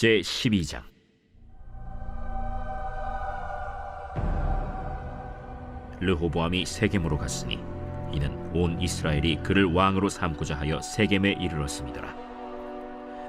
제12장. 르호보암이 세겜으로 갔으니 이는 온 이스라엘이 그를 왕으로 삼고자 하여 세겜에 이르렀습니다.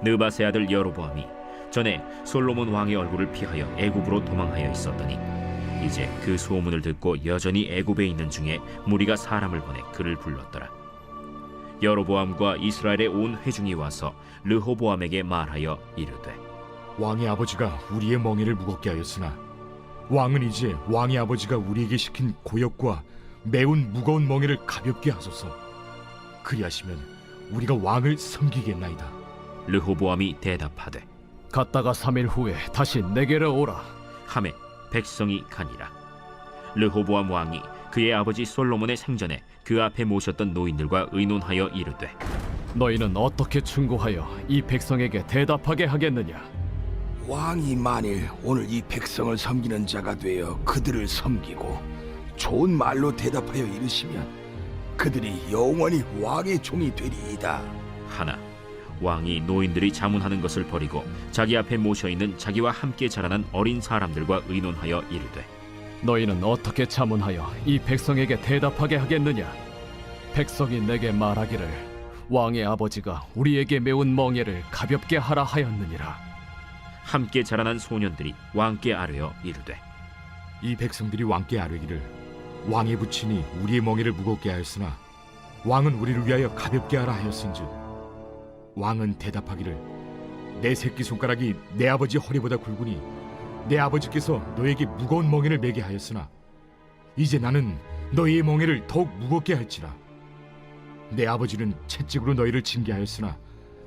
느밧의 아들 여로보암이 전에 솔로몬 왕의 얼굴을 피하여 애굽으로 도망하여 있었더니 이제 그 소문을 듣고 여전히 애굽에 있는 중에 무리가 사람을 보내 그를 불렀더라. 여로보암과 이스라엘의 온 회중이 와서 르호보암에게 말하여 이르되, 왕의 아버지가 우리의 멍에를 무겁게 하였으나 왕은 이제 왕의 아버지가 우리에게 시킨 고역과 매운 무거운 멍에를 가볍게 하소서. 그리하시면 우리가 왕을 섬기겠나이다. 르호보암이 대답하되, 갔다가 3일 후에 다시 내게로 오라. 하매 백성이 가니라. 르호보암 왕이 그의 아버지 솔로몬의 생전에 그 앞에 모셨던 노인들과 의논하여 이르되, 너희는 어떻게 충고하여 이 백성에게 대답하게 하겠느냐? 왕이 만일 오늘 이 백성을 섬기는 자가 되어 그들을 섬기고 좋은 말로 대답하여 이르시면 그들이 영원히 왕의 종이 되리이다. 하나 왕이 노인들이 자문하는 것을 버리고 자기 앞에 모셔있는 자기와 함께 자라난 어린 사람들과 의논하여 이르되, 너희는 어떻게 자문하여 이 백성에게 대답하게 하겠느냐? 백성이 내게 말하기를 왕의 아버지가 우리에게 메운 멍에를 가볍게 하라 하였느니라. 함께 자라난 소년들이 왕께 아뢰어 이르되, 이 백성들이 왕께 아뢰기를 왕의 부친이 우리의 멍에를 무겁게 하였으나 왕은 우리를 위하여 가볍게 하라 하였은즉 왕은 대답하기를 내 새끼손가락이 내 아버지 허리보다 굵으니 내 아버지께서 너에게 무거운 멍에를 매게 하였으나 이제 나는 너희의 멍에를 더욱 무겁게 할지라. 내 아버지는 채찍으로 너희를 징계하였으나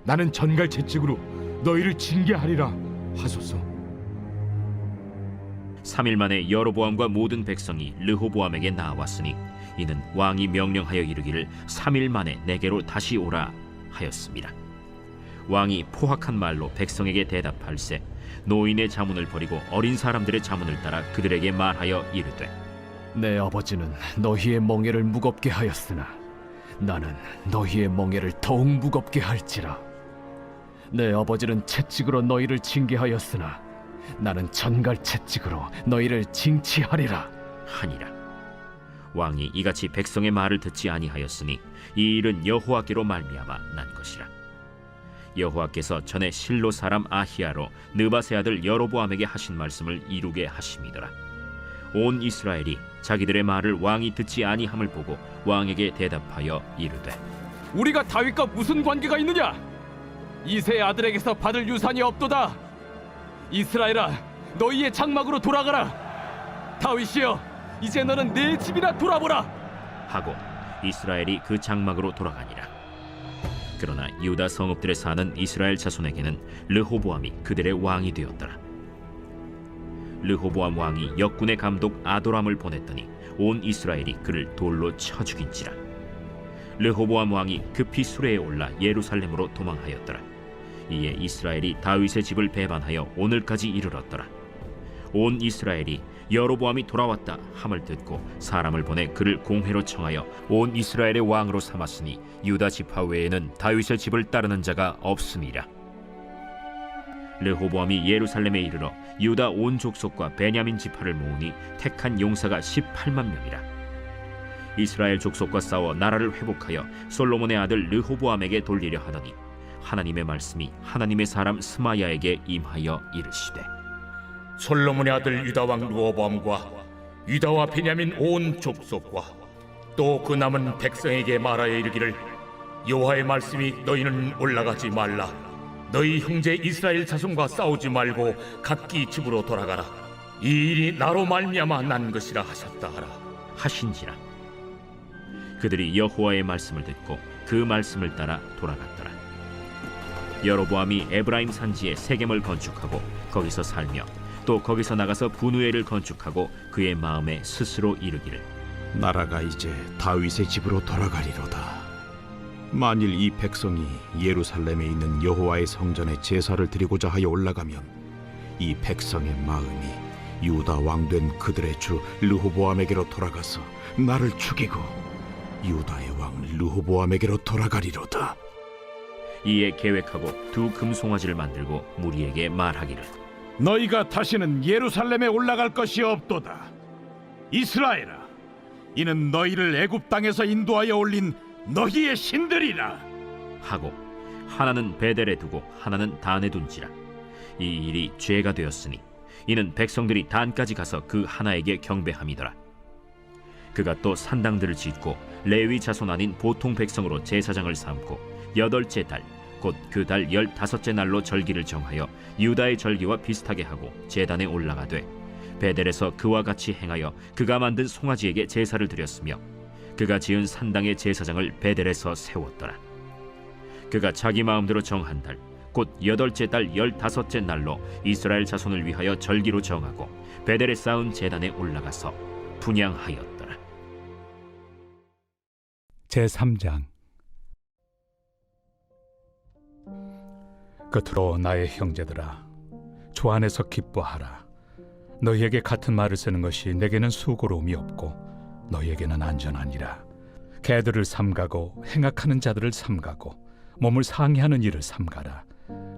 나는 전갈 채찍으로 너희를 징계하리라 하소서. 3일 만에 여로보암과 모든 백성이 르호보암에게 나왔으니 이는 왕이 명령하여 이르기를 3일 만에 내게로 다시 오라 하였습니다. 왕이 포악한 말로 백성에게 대답할세 노인의 자문을 버리고 어린 사람들의 자문을 따라 그들에게 말하여 이르되, 내 아버지는 너희의 멍에를 무겁게 하였으나 나는 너희의 멍에를 더욱 무겁게 할지라. 내 아버지는 채찍으로 너희를 징계하였으나 나는 전갈 채찍으로 너희를 징치하리라 하니라. 왕이 이같이 백성의 말을 듣지 아니하였으니 이 일은 여호와께로 말미암아 난 것이라. 여호와께서 전에 실로 사람 아히야로 느밧의 아들 여로보암에게 하신 말씀을 이루게 하심이더라. 온 이스라엘이 자기들의 말을 왕이 듣지 아니함을 보고 왕에게 대답하여 이르되, 우리가 다윗과 무슨 관계가 있느냐? 이새의 아들에게서 받을 유산이 없도다. 이스라엘아, 너희의 장막으로 돌아가라. 다윗이여, 이제 너는 내 집이나 돌아보라 하고 이스라엘이 그 장막으로 돌아가니라. 그러나 유다 성읍들에 사는 이스라엘 자손에게는 르호보암이 그들의 왕이 되었더라. 르호보암 왕이 역군의 감독 아도람을 보냈더니 온 이스라엘이 그를 돌로 쳐 죽인지라. 르호보암 왕이 급히 수레에 올라 예루살렘으로 도망하였더라. 이에 이스라엘이 다윗의 집을 배반하여 오늘까지 이르렀더라. 온 이스라엘이 여로보암이 돌아왔다 함을 듣고 사람을 보내 그를 공회로 청하여 온 이스라엘의 왕으로 삼았으니 유다 지파 외에는 다윗의 집을 따르는 자가 없음이라. 르호보암이 예루살렘에 이르러 유다 온 족속과 베냐민 지파를 모으니 택한 용사가 18만 명이라. 이스라엘 족속과 싸워 나라를 회복하여 솔로몬의 아들 르호보암에게 돌리려 하더니 하나님의 말씀이 하나님의 사람 스마야에게 임하여 이르시되, 솔로몬의 아들 유다왕 르호보암과 유다와 베냐민 온 족속과 또 그 남은 백성에게 말하여 이르기를 여호와의 말씀이 너희는 올라가지 말라. 너희 형제 이스라엘 자손과 싸우지 말고 각기 집으로 돌아가라. 이 일이 나로 말미암아 난 것이라 하셨다 하라 하신지라. 그들이 여호와의 말씀을 듣고 그 말씀을 따라 돌아갔더라. 여로보암이 에브라임 산지에 세겜을 건축하고 거기서 살며 또 거기서 나가서 분우엘을 건축하고 그의 마음에 스스로 이르기를, 나라가 이제 다윗의 집으로 돌아가리로다. 만일 이 백성이 예루살렘에 있는 여호와의 성전에 제사를 드리고자 하여 올라가면 이 백성의 마음이 유다 왕된 그들의 주 르호보암에게로 돌아가서 나를 죽이고 유다의 왕 르호보암에게로 돌아가리로다. 이에 계획하고 두 금송아지를 만들고 무리에게 말하기를 너희가 다시는 예루살렘에 올라갈 것이 없도다. 이스라엘아, 이는 너희를 애굽 땅에서 인도하여 올린 너희의 신들이라. 하고 하나는 베델에 두고 하나는 단에 둔지라. 이 일이 죄가 되었으니 이는 백성들이 단까지 가서 그 하나에게 경배함이더라. 그가 또 산당들을 짓고 레위 자손 아닌 보통 백성으로 제사장을 삼고 8째 달 곧 그 달 15째 날로 절기를 정하여 유다의 절기와 비슷하게 하고 제단에 올라가되 베델에서 그와 같이 행하여 그가 만든 송아지에게 제사를 드렸으며 그가 지은 산당의 제사장을 베델에서 세웠더라. 그가 자기 마음대로 정한 달 곧 8째 달 15째 날로 이스라엘 자손을 위하여 절기로 정하고 베델에 쌓은 제단에 올라가서 분향하였더라. 제3장. 끝으로 나의 형제들아, 주 안에서 기뻐하라. 너희에게 같은 말을 쓰는 것이 내게는 수고로움이 없고 너희에게는 안전하니라. 개들을 삼가고 행악하는 자들을 삼가고 몸을 상해하는 일을 삼가라.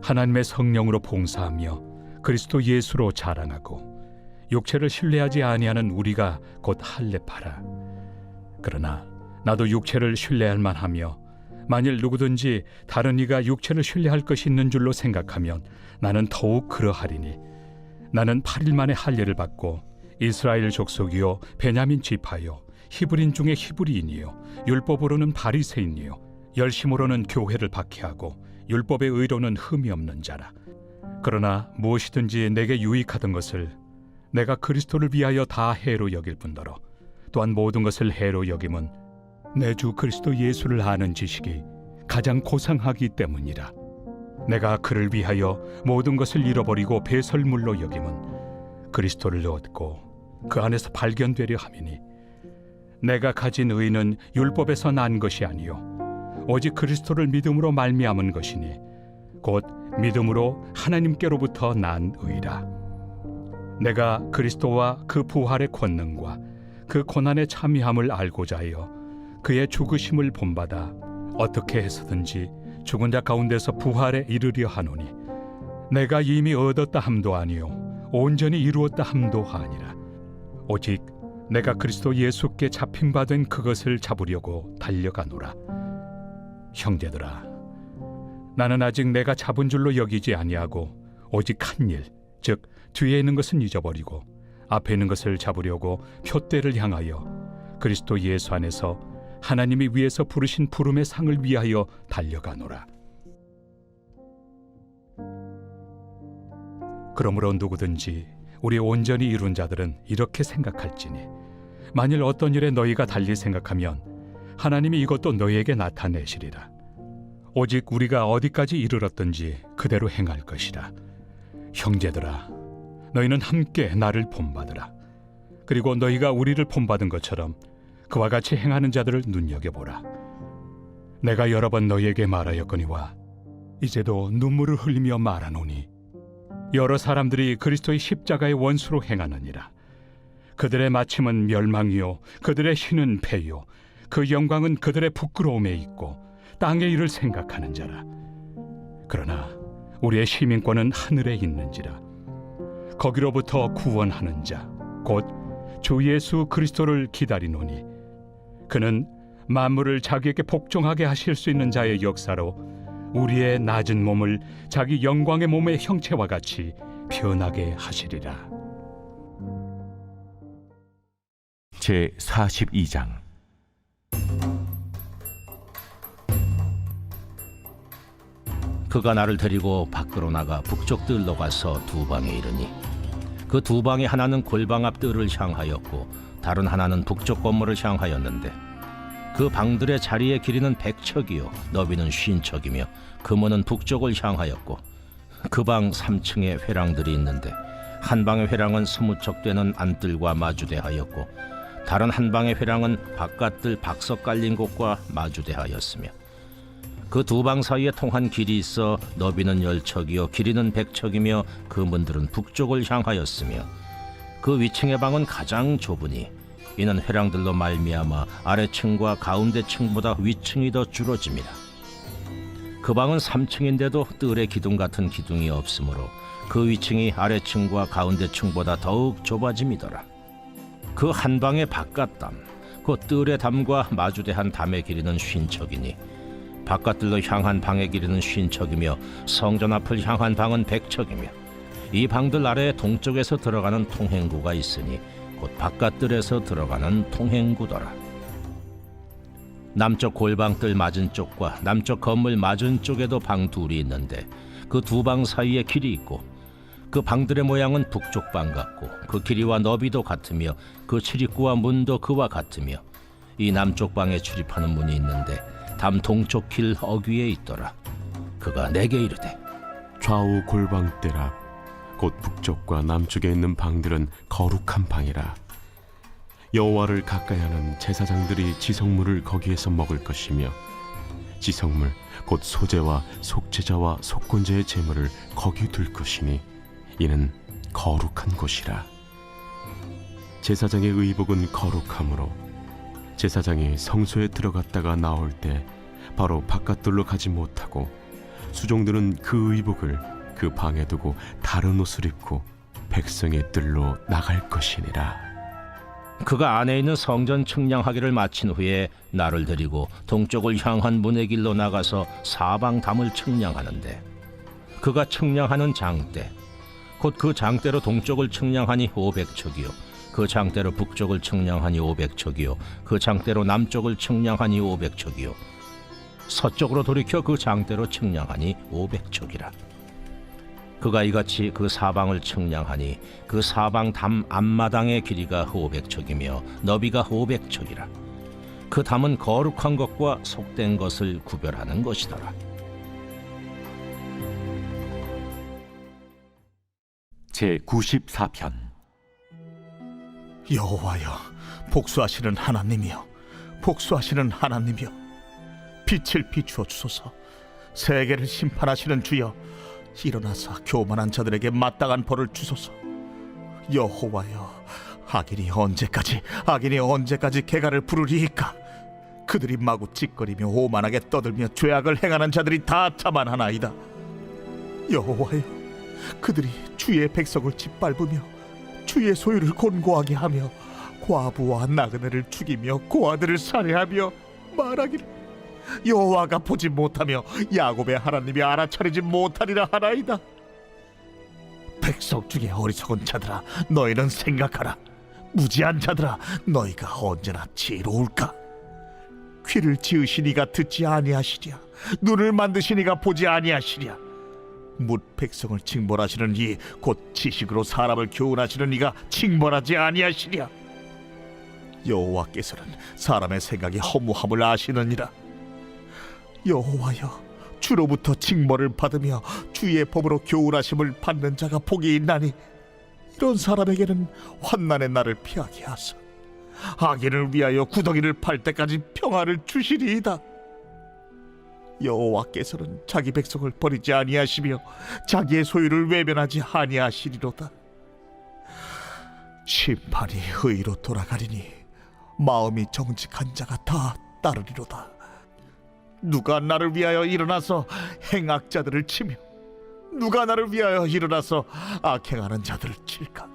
하나님의 성령으로 봉사하며 그리스도 예수로 자랑하고 육체를 신뢰하지 아니하는 우리가 곧 할례파라. 그러나 나도 육체를 신뢰할 만하며 만일 누구든지 다른 이가 육체를 신뢰할 것이 있는 줄로 생각하면 나는 더욱 그러하리니 나는 8일 만에 할례를 받고 이스라엘 족속이요 베냐민 지파요 히브리인 중에 히브리인이요 율법으로는 바리새인이요 열심으로는 교회를 박해하고 율법의 의로는 흠이 없는 자라. 그러나 무엇이든지 내게 유익하던 것을 내가 그리스도를 위하여 다 해로 여길 뿐더러 또한 모든 것을 해로 여김은 내 주 그리스도 예수를 아는 지식이 가장 고상하기 때문이라. 내가 그를 위하여 모든 것을 잃어버리고 배설물로 여김은 그리스도를 얻고 그 안에서 발견되려 함이니 내가 가진 의는 율법에서 난 것이 아니요 오직 그리스도를 믿음으로 말미암은 것이니 곧 믿음으로 하나님께로부터 난 의라. 내가 그리스도와 그 부활의 권능과 그 고난의 참여함을 알고자 하여 그의 죽으심을 본받아 어떻게 해서든지 죽은 자 가운데서 부활에 이르려 하노니 내가 이미 얻었다 함도 아니요 온전히 이루었다 함도 아니라 오직 내가 그리스도 예수께 잡힌바된 그것을 잡으려고 달려가노라. 형제들아, 나는 아직 내가 잡은 줄로 여기지 아니하고 오직 한 일, 즉 뒤에 있는 것은 잊어버리고 앞에 있는 것을 잡으려고 표대를 향하여 그리스도 예수 안에서 하나님이 위에서 부르신 부름의 상을 위하여 달려가노라. 그러므로 누구든지 우리 온전히 이룬 자들은 이렇게 생각할지니 만일 어떤 일에 너희가 달리 생각하면 하나님이 이것도 너희에게 나타내시리라. 오직 우리가 어디까지 이르렀든지 그대로 행할 것이라. 형제들아, 너희는 함께 나를 본받으라. 그리고 너희가 우리를 본받은 것처럼 그와 같이 행하는 자들을 눈여겨보라. 내가 여러 번 너희에게 말하였거니와 이제도 눈물을 흘리며 말하노니 여러 사람들이 그리스도의 십자가의 원수로 행하느니라. 그들의 마침은 멸망이요 그들의 신은 패요 그 영광은 그들의 부끄러움에 있고 땅의 일을 생각하는 자라. 그러나 우리의 시민권은 하늘에 있는지라. 거기로부터 구원하는 자 곧 주 예수 그리스도를 기다리노니 그는 만물을 자기에게 복종하게 하실 수 있는 자의 역사로 우리의 낮은 몸을 자기 영광의 몸의 형체와 같이 변하게 하시리라. 제42장. 그가 나를 데리고 밖으로 나가 북쪽 뜰로 가서 두 방에 이르니 그 두 방의 하나는 골방 앞 뜰을 향하였고 다른 하나는 북쪽 건물을 향하였는데 그 방들의 자리의 길이는 100척이요 너비는 50척이며 금원은 북쪽을 향하였고 그 방 3층에 회랑들이 있는데 한 방의 회랑은 20척 되는 안뜰과 마주대하였고 다른 한 방의 회랑은 바깥뜰 박석 깔린 곳과 마주대하였으며 그 두 방 사이에 통한 길이 있어 너비는 10척이요 길이는 100척이며 그 문들은 북쪽을 향하였으며 그 위층의 방은 가장 좁으니 이는 회랑들로 말미암아 아래층과 가운데층보다 위층이 더 줄어집니다. 그 방은 3층인데도 뜰의 기둥 같은 기둥이 없으므로 그 위층이 아래층과 가운데 층보다 더욱 좁아짐이더라. 그 한 방의 바깥담, 그 뜰의 담과 마주대한 담의 길이는 50척이니 바깥뜰로 향한 방의 길이는 50척이며 성전 앞을 향한 방은 100척이며 이 방들 아래에 동쪽에서 들어가는 통행구가 있으니 곧 바깥뜰에서 들어가는 통행구더라. 남쪽 골방뜰 맞은 쪽과 남쪽 건물 맞은 쪽에도 방 둘이 있는데 그 두 방 사이에 길이 있고 그 방들의 모양은 북쪽 방 같고 그 길이와 너비도 같으며 그 출입구와 문도 그와 같으며 이 남쪽 방에 출입하는 문이 있는데 담 동쪽 길 어귀에 있더라. 그가 내게 이르되 좌우 골방뜰 앞 곧 북쪽과 남쪽에 있는 방들은 거룩한 방이라. 여호와를 가까이하는 제사장들이 지성물을 거기에서 먹을 것이며 지성물 곧 소제와 속죄자와 속건제의 제물을 거기 둘 것이니 이는 거룩한 곳이라. 제사장의 의복은 거룩하므로 제사장이 성소에 들어갔다가 나올 때 바로 바깥들로 가지 못하고 수종들은 그 의복을 그 방에 두고 다른 옷을 입고 백성의 뜰로 나갈 것이니라. 그가 안에 있는 성전 측량하기를 마친 후에 나를 데리고 동쪽을 향한 문의 길로 나가서 사방 담을 측량하는데 그가 측량하는 장대 곧 그 장대로 동쪽을 측량하니 500척이요 그 장대로 북쪽을 측량하니 500척이요 그 장대로 남쪽을 측량하니 500척이요 서쪽으로 돌이켜 그 장대로 측량하니 500척이라. 그가 이같이 그 사방을 측량하니 그 사방 담 앞마당의 길이가 500척이며 너비가 500척이라. 그 담은 거룩한 것과 속된 것을 구별하는 것이더라. 제94편 여호와여, 복수하시는 하나님이여, 복수하시는 하나님이여, 빛을 비추어 주소서. 세계를 심판하시는 주여, 일어나서 교만한 자들에게 마땅한 벌을 주소서. 여호와여, 악인이 언제까지 개가를 부르리이까? 그들이 마구 찌꺼리며 오만하게 떠들며 죄악을 행하는 자들이 다 자만하나이다. 여호와여, 그들이 주의 백성을 짓밟으며 주의 소유를 곤고하게 하며 과부와 나그네를 죽이며 고아들을 살해하며 말하기를 여호와가 보지 못하며 야곱의 하나님이 알아차리지 못하리라 하나이다. 백성 중에 어리석은 자들아, 너희는 생각하라. 무지한 자들아, 너희가 언제나 지혜로울까? 귀를 지으시니가 듣지 아니하시랴? 눈을 만드시니가 보지 아니하시랴? 뭇 백성을 징벌하시는 이 곧 지식으로 사람을 교훈하시는 이가 징벌하지 아니하시랴? 여호와께서는 사람의 생각이 허무함을 아시느니라. 여호와여, 주로부터 징벌을 받으며 주의 법으로 교훈하심을 받는 자가 복이 있나니 이런 사람에게는 환난의 날을 피하게 하사 악인을 위하여 구덩이를 팔 때까지 평화를 주시리이다. 여호와께서는 자기 백성을 버리지 아니하시며 자기의 소유를 외면하지 아니하시리로다. 심판이 의로 돌아가리니 마음이 정직한 자가 다 따르리로다. 누가 나를 위하여 일어나서 행악자들을 치며 누가 나를 위하여 일어나서 악행하는 자들을 칠까?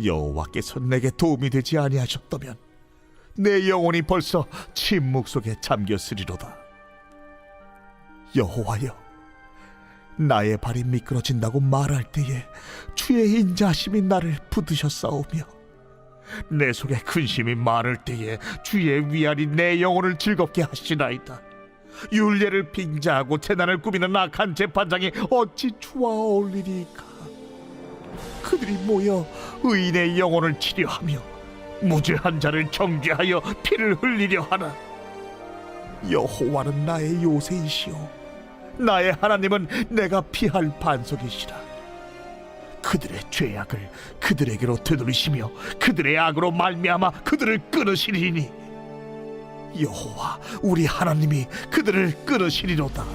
여호와께서 내게 도움이 되지 아니하셨다면 내 영혼이 벌써 침묵 속에 잠겼으리로다. 여호와여, 나의 발이 미끄러진다고 말할 때에 주의 인자하심이 나를 붙드셨사오며 내 속에 근심이 많을 때에 주의 위안이 내 영혼을 즐겁게 하시나이다. 율례를 빙자하고 재난을 꾸미는 악한 재판장이 어찌 주와 어울리리까? 그들이 모여 의인의 영혼을 치려하며 무죄한 자를 정죄하여 피를 흘리려 하나? 여호와는 나의 요새이시오, 나의 하나님은 내가 피할 반석이시라. 그들의 죄악을 그들에게로 되돌리시며 그들의 악으로 말미암아 그들을 끊으시리니 여호와 우리 하나님이 그들을 끊으시리로다.